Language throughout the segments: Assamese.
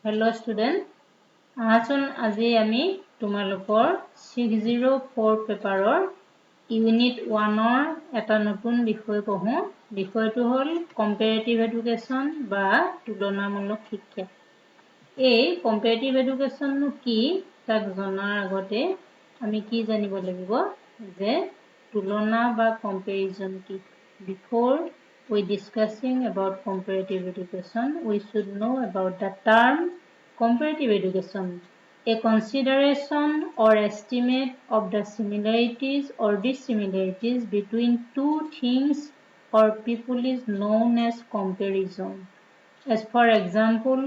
Hello student. Ahason আজি আমি তোমালোকৰ 604 পেপাৰৰ ইউনিট 1 ৰ এটা নতুন বিষয় পঢ়ো। বিষয়টো হ'ল কম্পাৰেটিভ এডুকেশ্যন বা তুলনামূলক শিক্ষা। এই কম্পাৰেটিভ এডুকেশ্যননো কি তাক জনাৰ আগতে আমি কি জানিব লাগিব যে তুলনা বা কম্পেৰিজন কি। Before we discussing about comparative education, we should know about the term comparative education, a consideration or estimate of the similarities or dissimilarities between two things or people is known as comparison. As for example,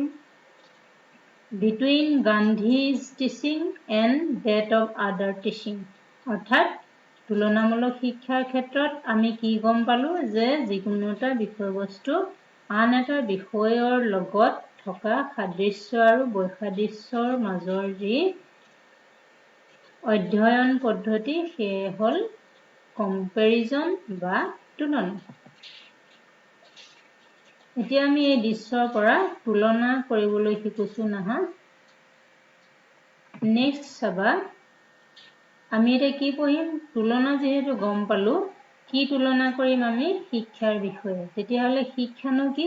between Gandhi's teaching and that of other teaching. অৰ্থাৎ তুলনামূলক শিক্ষাৰ ক্ষেত্ৰত আমি কি গম পালো যে যিকোনো এটা বিষয়বস্তু আন এটা বিষয়ৰ লগত থকা সাদৃশ্য আৰু বৈসাদৃশ্যৰ মাজৰ যি অধ্যয়ন পদ্ধতি সেয়ে হ'ল কম্পেৰিজন বা তুলনা। এতিয়া আমি এই দৃশ্যৰ পৰা তুলনা কৰিবলৈ শিকিছো নহয়। নেক্সট চাবা আমি এটা কি পঢ়িম তুলনা যেহেতু গম পালো কি তুলনা কৰিম আমি শিক্ষাৰ বিষয়ে তেতিয়াহলে শিক্ষানো কি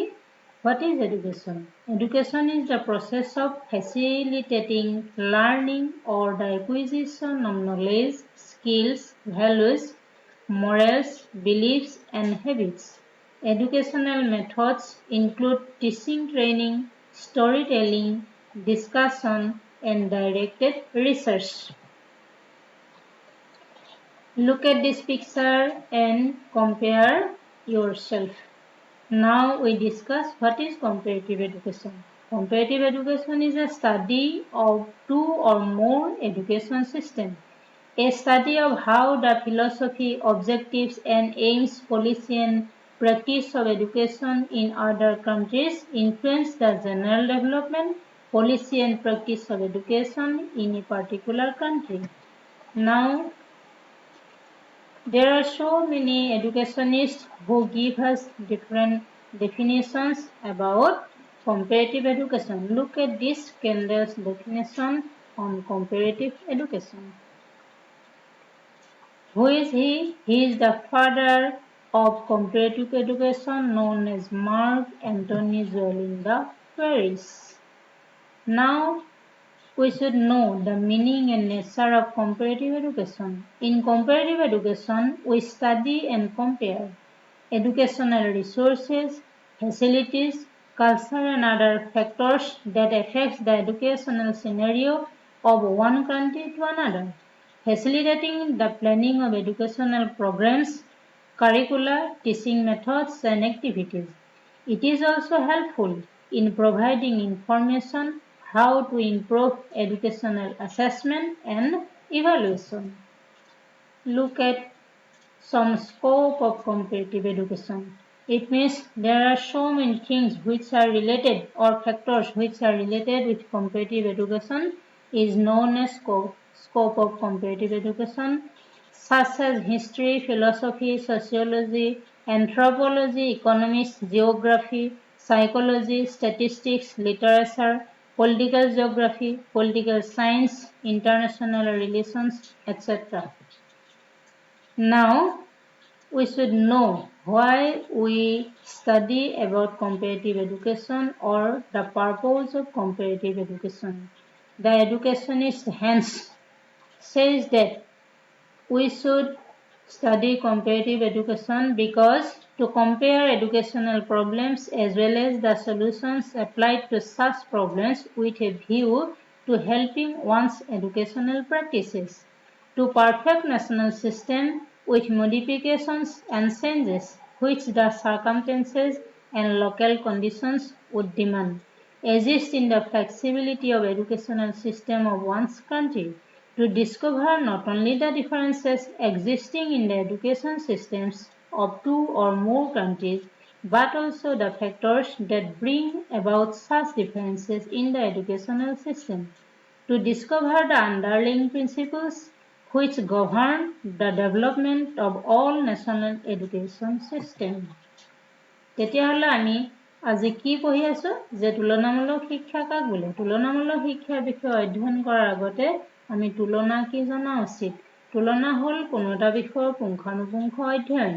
What is education? Education is the process of facilitating learning or the acquisition of knowledge, skills, values, morals, beliefs and habits. Educational methods include teaching, training, storytelling, discussion and directed research. Look at this picture and compare yourself. Now we discuss what is comparative education. Comparative education is a study of two or more education systems. A study of how the philosophy, objectives and aims, policy and practice of education in other countries influence the general development, policy and practice of education in a particular country. Now, there are so many educationists who give us different definitions about comparative education. Look at this Kendall's definition on comparative education. Who is he? He is the father of comparative education known as Mark Antony Zuelinga Ferris. Now, we should know the meaning and nature of comparative education. In comparative education, we study and compare educational resources, facilities, culture and other factors that affect the educational scenario of one country to another, facilitating the planning of educational programs, curricula, teaching methods and activities. It is also helpful in providing information how to improve educational assessment and evaluation. Look at some scope of comparative education. It means there are so many things which are related or factors which are related with comparative education is known as scope of comparative education, such as history, philosophy, sociology, anthropology, economics, geography, psychology, statistics, literature, political geography, political science, international relations, etc. Now, we should know why we study about comparative education or the purpose of comparative education. The educationist hence says that we should study comparative education because to compare educational problems as well as the solutions applied to such problems with a view to helping one's educational practices, to perfect national system with modifications and changes which the circumstances and local conditions would demand, exist in the flexibility of educational system of one's country, to discover not only the differences existing in the education systems of two or more countries, but also the factors that bring about such differences in the educational system, to discover the underlying principles which govern the development of all national education system. তেতিয়াহ'লে আমি আজি কি পঢ়ি আছো যে তুলনামূলক শিক্ষা কাক বোলে? তুলনামূলক শিক্ষাৰ বিষয়ে অধ্যয়ন কৰাৰ আগতে আমি তুলনা কি জনা উচিত। তুলনা হ'ল কোনো এটা বিষয়ৰ পুংখানুপুংখ অধ্যয়ন,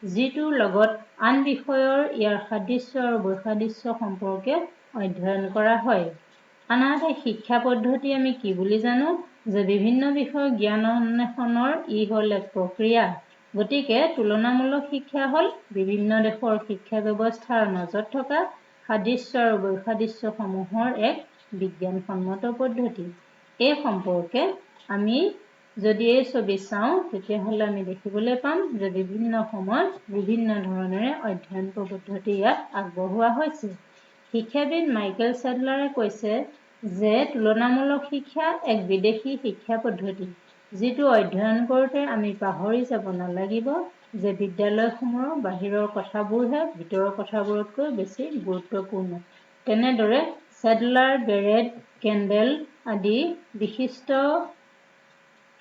যিটোৰ লগত আন বিষয়ৰ ইয়াৰ সাদৃশ্য আৰু বৈসাদৃশ্য সম্পৰ্কে অধ্যয়ন কৰা হয়। আনহাতে শিক্ষা পদ্ধতি আমি কি বুলি জানো যে বিভিন্ন বিষয়ৰ জ্ঞান অন্বেষণৰ ই হ'ল এক প্ৰক্ৰিয়া। গতিকে তুলনামূলক শিক্ষা হ'ল বিভিন্ন দেশৰ শিক্ষা ব্যৱস্থাৰ মাজত থকা সাদৃশ্য আৰু বৈসাদৃশ্যসমূহৰ এক বিজ্ঞানসন্মত পদ্ধতি। এই সম্পৰ্কে আমি যদি এই ছবি চাওঁ তেতিয়াহ'লে আমি দেখিবলৈ পাম যে বিভিন্ন সময়ত বিভিন্ন ধৰণেৰে অধ্যয়ন পদ্ধতি ইয়াত আগবঢ়োৱা হৈছে। শিক্ষাবিদ মাইকেল চেডলাৰে কৈছে যে তুলনামূলক শিক্ষা এক বিদেশী শিক্ষা পদ্ধতি, যিটো অধ্যয়ন কৰোঁতে আমি পাহৰি যাব নালাগিব যে বিদ্যালয়সমূহৰ বাহিৰৰ কথাবোৰহে ভিতৰৰ কথাবোৰতকৈ বেছি গুৰুত্বপূৰ্ণ। তেনেদৰে চেডলাৰ, বেৰেড, কেণ্ডেল আদি বিশিষ্ট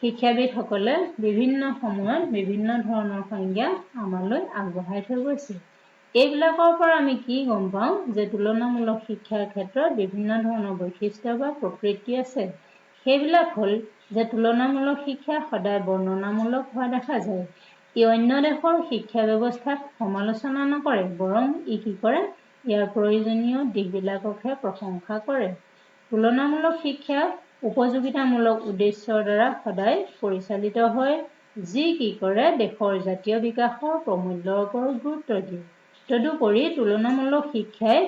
শিক্ষাবিদসকলে বিভিন্ন সময়ত বিভিন্ন ধৰণৰ সংজ্ঞা আমালৈ আগবঢ়াই থৈ গৈছে। এইবিলাকৰ পৰা আমি কি গম পাওঁ যে তুলনামূলক শিক্ষাৰ ক্ষেত্ৰত বিভিন্ন ধৰণৰ বৈশিষ্ট্য বা প্ৰকৃতি আছে। সেইবিলাক হ'ল যে তুলনামূলক শিক্ষা সদায় বৰ্ণনামূলক হোৱা দেখা যায়। ই অন্য দেশৰ শিক্ষা ব্যৱস্থাক সমালোচনা নকৰে, বৰং ই কি কৰে ইয়াৰ প্ৰয়োজনীয় দিশবিলাককহে প্ৰশংসা কৰে। তুলনামূলক শিক্ষা উপযোগিতামূলক উদ্দেশ্যৰ দ্বাৰা সদায় পৰিচালিত হয়, যি কি কৰে দেশৰ জাতীয় বিকাশৰ প্ৰমূল্যৰ ওপৰত গুৰুত্ব দিয়ে। তদুপৰি তুলনামূলক শিক্ষাই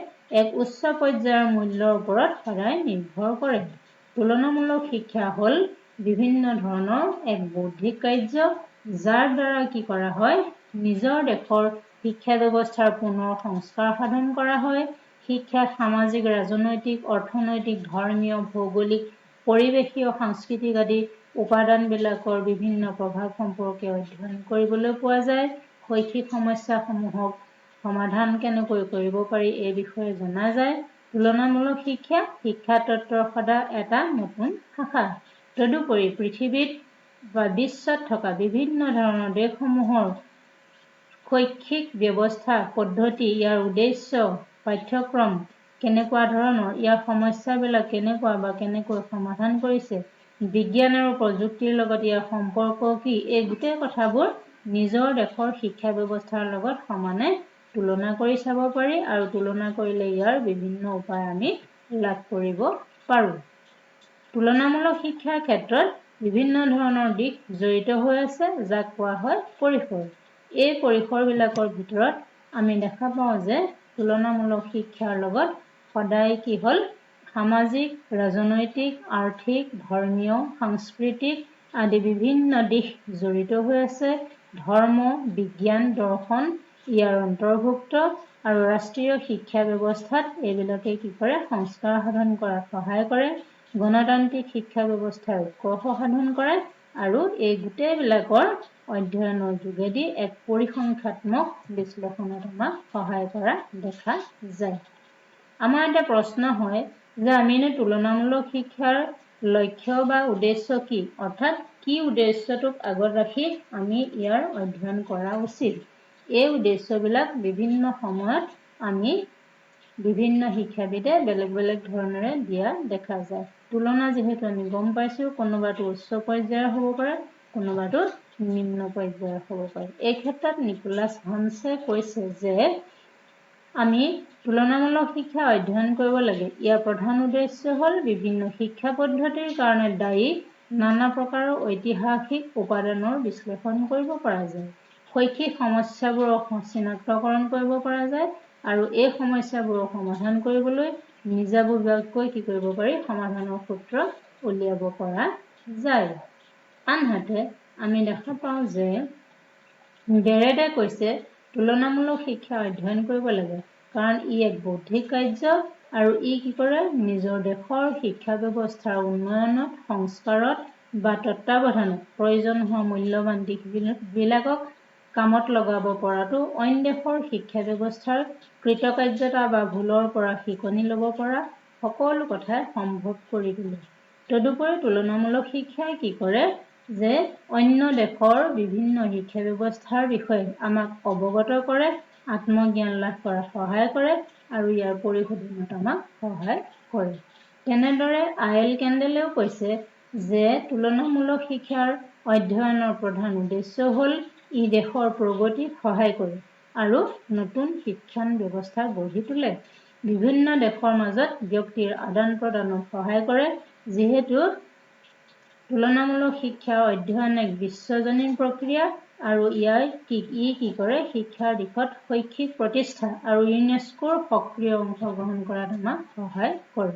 এক উচ্চ পৰ্যায়ৰ মূল্যৰ ওপৰত সদায় নিৰ্ভৰ কৰে। তুলনামূলক শিক্ষা হ'ল বিভিন্ন ধৰণৰ এক বৌদ্ধিক কাৰ্য, যাৰ দ্বাৰা কি কৰা হয় নিজৰ দেশৰ শিক্ষা ব্যৱস্থাৰ পুনৰ সংস্কাৰ সাধন কৰা হয়। শিক্ষাত সামাজিক, ৰাজনৈতিক, অৰ্থনৈতিক, ধৰ্মীয়, ভৌগোলিক, পৰিৱেশীয়, সাংস্কৃতিক আদি উপাদানবিলাকৰ বিভিন্ন প্ৰভাৱ সম্পৰ্কে অধ্যয়ন কৰিবলৈ পোৱা যায়। শৈক্ষিক সমস্যাসমূহক সমাধান কেনেকৈ কৰিব পাৰি এই বিষয়ে জনা যায়। তুলনামূলক শিক্ষা শিক্ষাতত্ত্বৰ সদায় এটা নতুন শাখা। তদুপৰি পৃথিৱীত বা বিশ্বত থকা বিভিন্ন ধৰণৰ দেশসমূহৰ শৈক্ষিক ব্যৱস্থা, পদ্ধতি, ইয়াৰ উদ্দেশ্য, পাঠ্যক্ৰম কেনেকুৱা ধৰণৰ, ইয়াৰ সমস্যাবিলাক কেনেকুৱা বা কেনেকৈ সমাধান কৰিছে, বিজ্ঞান আৰু প্ৰযুক্তিৰ লগত ইয়াৰ সম্পৰ্ক কি, এই গোটেই কথাবোৰ নিজৰ দেশৰ শিক্ষা ব্যৱস্থাৰ লগত সমানে তুলনা কৰি চাব পাৰি আৰু তুলনা কৰিলে ইয়াৰ বিভিন্ন উপায় আমি লাভ কৰিব পাৰোঁ। তুলনামূলক শিক্ষাৰ ক্ষেত্ৰত বিভিন্ন ধৰণৰ দিশ জড়িত হৈ আছে, যাক কোৱা হয় পৰিসৰ। এই পৰিসৰবিলাকৰ ভিতৰত আমি দেখা পাওঁ যে তুলনামূলক শিক্ষাৰ লগত সদায় কি হ'ল সামাজিক, ৰাজনৈতিক, আৰ্থিক, ধৰ্মীয়, সাংস্কৃতিক আদি বিভিন্ন দিশ জড়িত হৈ আছে। ধৰ্ম, বিজ্ঞান, দৰ্শন ইয়াৰ অন্তৰ্ভুক্ত আৰু ৰাষ্ট্ৰীয় শিক্ষা ব্যৱস্থাত এইবিলাকে কি কৰে সংস্কাৰ সাধন কৰাত সহায় কৰে, গণতান্ত্ৰিক শিক্ষা ব্যৱস্থাৰ উৎকৰ্ষ সাধন কৰে আৰু এই গোটেইবিলাকৰ অধ্যয়নৰ যোগেদি এক পৰিসংখ্যাত্মক বিশ্লেষণত আমাক সহায় কৰা দেখা যায়। আমাৰ এটা প্ৰশ্ন হয় যে আমি তুলনামূলক শিক্ষাৰ লক্ষ্য বা উদ্দেশ্য কি, অৰ্থাৎ কি উদ্দেশ্যটোক আগত ৰাখি আমি ইয়াৰ অধ্যয়ন কৰা উচিত। এই উদ্দেশ্যবিলাক বিভিন্ন সময়ত আমি বিভিন্ন শিক্ষাবিদে বেলেগ বেলেগ ধৰণেৰে দিয়া দেখা যায়। তুলনা যিহেতু আমি গম পাইছোঁ, কোনোবাটো উচ্চ পৰ্যায়ৰ হ'ব পাৰে, কোনোবাটো নিম্ন পৰ্যায়ৰ হ'ব পাৰে। এই ক্ষেত্ৰত নিকোলাছ হান্সে কৈছে যে আমি তুলনামূলক শিক্ষা অধ্যয়ন কৰিব লাগে। ইয়াৰ প্ৰধান উদ্দেশ্য হ'ল বিভিন্ন শিক্ষা পদ্ধতিৰ কাৰণে দায়ী নানা প্ৰকাৰৰ ঐতিহাসিক উপাদানৰ বিশ্লেষণ কৰিব পৰা যায়। শৈক্ষিক সমস্যাবোৰক চিনাক্তকৰণ কৰিব পৰা যায় আৰু এই সমস্যাবোৰক সমাধান কৰিবলৈ নিজাববীয়াকৈ কি কৰিব পাৰি সমাধানৰ সূত্ৰ উলিয়াব পৰা যায়। আনহাতে আমি দেখা পাওঁ যে বেৰেডে কৈছে তুলনামূলক শিক্ষা অধ্যয়ন কৰিব লাগে, কাৰণ ই এক বৌদ্ধিক কাৰ্য আৰু ই কি কৰে নিজৰ দেশৰ শিক্ষা ব্যৱস্থাৰ উন্নয়নত, সংস্কাৰত বা তত্ত্বাৱধানত প্ৰয়োজন হোৱা মূল্যৱান দিশবিলাকক কামত লগাব পৰাটো অইন দেশৰ শিক্ষা ব্যৱস্থাৰ কৃতকাৰ্যতা বা ভুলৰ পৰা শিকনি ল'ব পৰা সকলো কথাই সম্ভৱ কৰি তোলে। তদুপৰি তুলনামূলক শিক্ষাই কি কৰে যে অন্য দেশৰ বিভিন্ন শিক্ষা ব্যৱস্থাৰ বিষয়ে আমাক অৱগত কৰে আত্মজ্ঞান লাভ কৰাত সহায় কৰে আৰু ইয়াৰ পৰিশোধনত আমাক সহায় কৰে। তেনেদৰে আইএল কেণ্ডেলেও কৈছে যে তুলনামূলক শিক্ষাৰ অধ্যয়নৰ প্ৰধান উদ্দেশ্য হ'ল ই দেশৰ প্ৰগতিত সহায় কৰে আৰু নতুন শিক্ষণ ব্যৱস্থা গঢ়ি তোলে। বিভিন্ন দেশৰ মাজত ব্যক্তিৰ আদান প্ৰদানত সহায় কৰে। যিহেতু তুলনামূলক শিক্ষা অধ্যয়ন এক বিশ্বজনীন প্ৰক্ৰিয়া আৰু ই কি কৰে শিক্ষাৰ দিশত শৈক্ষিক প্ৰতিষ্ঠা আৰু ইউনেস্কোৰ সক্ৰিয় অংশগ্ৰহণ কৰাত আমাক সহায় কৰে।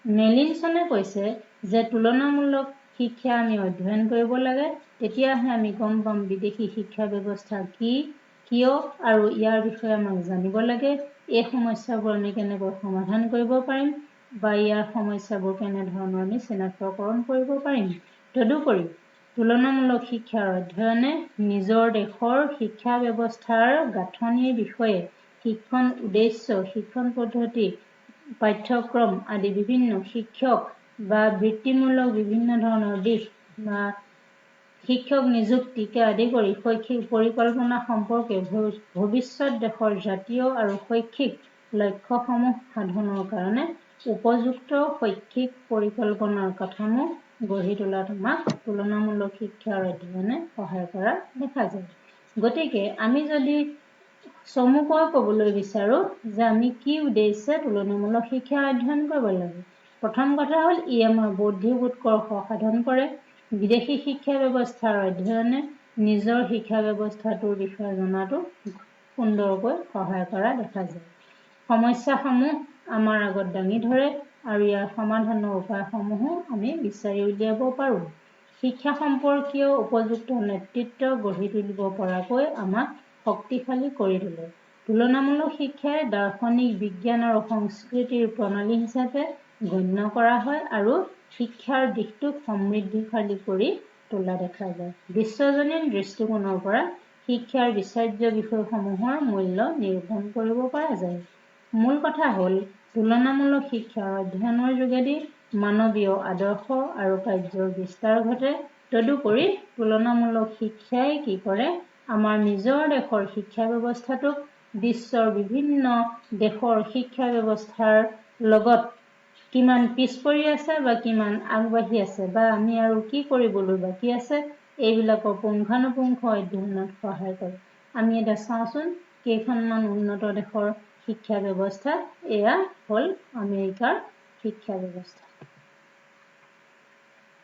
মেলিনছনে কৈছে যে তুলনামূলক শিক্ষা আমি অধ্যয়ন কৰিব লাগে, তেতিয়াহে আমি গম পাম বিদেশী শিক্ষা ব্যৱস্থা কি, কিয় আৰু ইয়াৰ বিষয়ে আমাক জানিব লাগে। এই সমস্যাবোৰ আমি কেনেকৈ সমাধান কৰিব পাৰিম বা ইয়াৰ সমস্যাবোৰ কেনেধৰণৰ আমি চিনাক্তকৰণ কৰিব পাৰিম। তদুপৰি তুলনামূলক শিক্ষাৰ অধ্যয়নে নিজৰ দেশৰ শিক্ষা ব্যৱস্থাৰ গাঁথনিৰ বিষয়ে, শিক্ষণ উদ্দেশ্য, শিক্ষণ পদ্ধতি, পাঠ্যক্ৰম আদি বিভিন্ন শিক্ষক বা বৃত্তিমূলক বিভিন্ন ধৰণৰ দিশ বা শিক্ষক নিযুক্তিকে আদি কৰি শৈক্ষিক পৰিকল্পনা সম্পৰ্কে ভৱিষ্যত দেশৰ জাতীয় আৰু শৈক্ষিক লক্ষ্যসমূহ সাধনৰ কাৰণে উপযুক্ত শৈক্ষিক পৰিকল্পনাৰ কাঠামো গঢ়ি তোলাত আমাক তুলনামূলক শিক্ষাৰ অধ্যয়নে সহায় কৰা দেখা যায়। গতিকে আমি যদি চমুকৈ ক'বলৈ বিচাৰোঁ যে আমি কি উদ্দেশ্যে তুলনামূলক শিক্ষা অধ্যয়ন কৰিব লাগে। প্ৰথম কথা হ'ল ই আমাৰ বৌদ্ধিক উৎকৰ্ষ সাধন কৰে। বিদেশী শিক্ষা ব্যৱস্থাৰ অধ্যয়নে নিজৰ শিক্ষা ব্যৱস্থাটোৰ বিষয়ে জনাটো সুন্দৰকৈ সহায় কৰা দেখা যায়। সমস্যাসমূহ আমাৰ আগত দাঙি ধৰে আৰু ইয়াৰ সমাধানৰ উপায়সমূহো আমি বিচাৰি উলিয়াব পাৰোঁ। শিক্ষা সম্পৰ্কীয় উপযুক্ত নেতৃত্ব গঢ়ি তুলিব পৰাকৈ আমাক শক্তিশালী কৰি তোলে। তুলনামূলক শিক্ষাই দাৰ্শনিক বিজ্ঞান আৰু সংস্কৃতিৰ প্ৰণালী হিচাপে গণ্য কৰা হয় আৰু শিক্ষাৰ দিশটোক সমৃদ্ধিশালী কৰি তোলা দেখা যায়। বিশ্বজনীন দৃষ্টিকোণৰ পৰা শিক্ষাৰ বিচাৰ্য বিষয়সমূহৰ মূল্য নিৰূপণ কৰিব পৰা যায়। মূল কথা হ'ল তুলনামূলক শিক্ষাৰ অধ্যয়নৰ যোগেদি মানৱীয় আদৰ্শ আৰু কাৰ্যৰ বিস্তাৰ ঘটে। তদুপৰি তুলনামূলক শিক্ষাই কি কৰে আমাৰ নিজৰ দেশৰ শিক্ষা ব্যৱস্থাটোক বিশ্বৰ বিভিন্ন দেশৰ শিক্ষা ব্যৱস্থাৰ লগত কিমান পিছ পৰি আছে বা কিমান আগবাঢ়ি আছে বা আমি আৰু কি কৰিবলৈ বাকী আছে এইবিলাকৰ পুংখানুপুংখ অধ্যয়নত সহায় কৰে। আমি এটা চাওঁচোন কেইখনমান উন্নত দেশৰ শিক্ষা ব্যৱস্থা। এয়া হ'ল আমেৰিকাৰ শিক্ষা ব্যৱস্থা।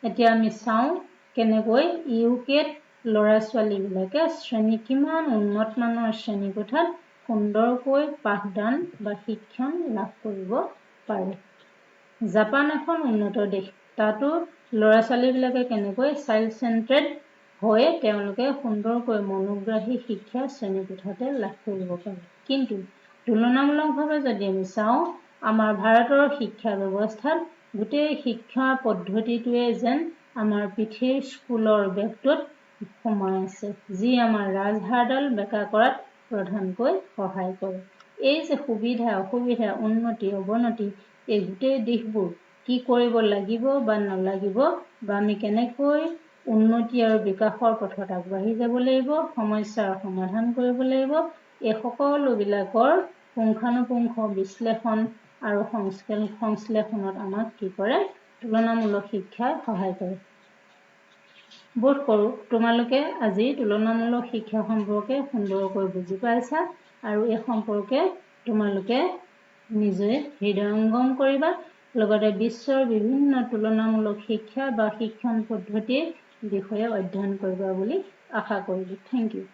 এতিয়া আমি চাওঁ কেনেকৈ ইউকেত ল'ৰা ছোৱালীবিলাকে কিমান উন্নত মানৰ শ্ৰেণীকোঠাত সুন্দৰকৈ পাঠদান বা শিক্ষণ লাভ কৰিব পাৰে। জাপান এখন উন্নত দেশ, তাতো ল'ৰা ছোৱালীবিলাকে কেনেকৈ চাইল্ড চেণ্টাৰ্ড হৈ তেওঁলোকে সুন্দৰকৈ মনোগ্ৰাহী শিক্ষা শ্ৰেণীকোঠাতে লাভ কৰিব পাৰে। কিন্তু তুলনামূলকভাৱে যদি আমি চাওঁ আমাৰ ভাৰতৰ শিক্ষা ব্যৱস্থাত গোটেই শিক্ষা পদ্ধতিটোৱে যেন আমাৰ পিঠিৰ স্কুলৰ বেগটোত সোমাই আছে, যি আমাৰ ৰাজহাড়ডাল বেকা কৰাত প্ৰধানকৈ সহায় কৰে। এই যে সুবিধা অসুবিধা উন্নতি অৱনতি এই গোটেই দিশবোৰ কি কৰিব লাগিব বা নালাগিব বা আমি কেনেকৈ উন্নতি আৰু বিকাশৰ পথত আগবাঢ়ি যাব লাগিব, সমস্যাৰ সমাধান কৰিব লাগিব, এই সকলোবিলাকৰ পুংখানুপুংখ বিশ্লেষণ আৰু সংশ্লেষণত আমাক কি কৰে তুলনামূলক শিক্ষাই সহায় কৰে। বোধ কৰোঁ তোমালোকে আজি তুলনামূলক শিক্ষা সম্পৰ্কে সুন্দৰকৈ বুজি পাইছা আৰু এই সম্পৰ্কে তোমালোকে নিজে হৃদয়ংগম কৰিবা। লগতে বিশ্বৰ বিভিন্ন তুলনামূলক শিক্ষা বা শিক্ষণ পদ্ধতিৰ বিষয়ে অধ্যয়ন কৰিবা বুলি আশা কৰিলোঁ। Thank U.